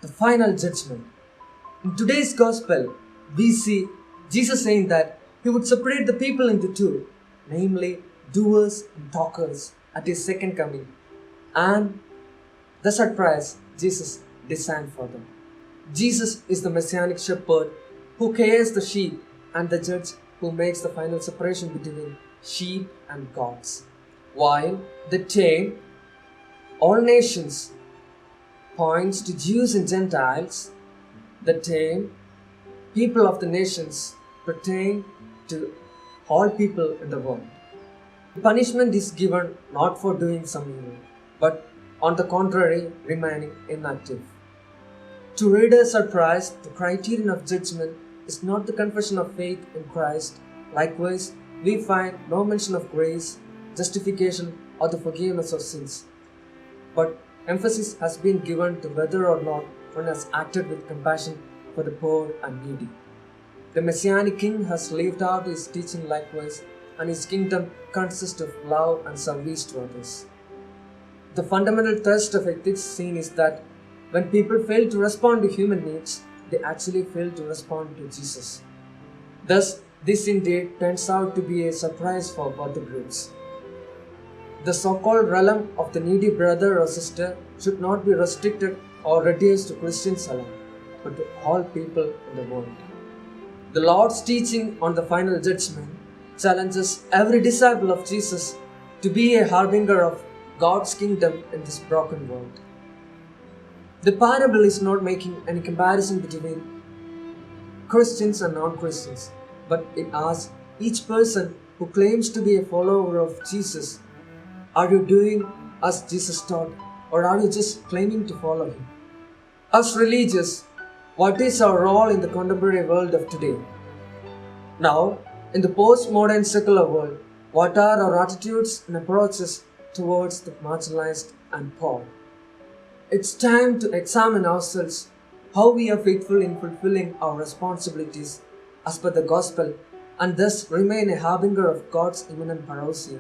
the final judgment. In today's gospel, we see Jesus saying that he would separate the people into two, namely doers and talkers at his second coming, and the surprise Jesus designed for them. Jesus is the messianic shepherd who cares the sheep and the judge who makes the final separation between sheep and goats. While the term all nations points to Jews and Gentiles, the term people of the nations pertain to all people in the world. Punishment is given not for doing some evil, but on the contrary, remaining inactive. To readers' surprise, the criterion of judgment is not the confession of faith in Christ. Likewise, we find no mention of grace, justification, or the forgiveness of sins. But emphasis has been given to whether or not one has acted with compassion for the poor and needy. The Messianic King has lived out his teaching likewise, and his kingdom consists of love and service to others. The fundamental thrust of ethics seen is that when people fail to respond to human needs, they actually fail to respond to Jesus. Thus, this indeed turns out to be a surprise for both the groups. The so-called realm of the needy brother or sister should not be restricted or reduced to Christians alone, but to all people in the world. The Lord's teaching on the final judgment challenges every disciple of Jesus to be a harbinger of God's kingdom in this broken world. The parable is not making any comparison between Christians and non-Christians, but it asks each person who claims to be a follower of Jesus, are you doing as Jesus taught, or are you just claiming to follow him? As religious, what is our role in the contemporary world of today? Now, in the postmodern secular world, what are our attitudes and approaches towards the marginalized and poor? It's time to examine ourselves how we are faithful in fulfilling our responsibilities as per the gospel and thus remain a harbinger of God's imminent parousia.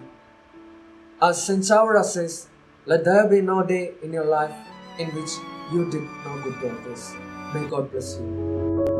As St. Chavra says, let there be no day in your life in which you did no good to others. May God bless you.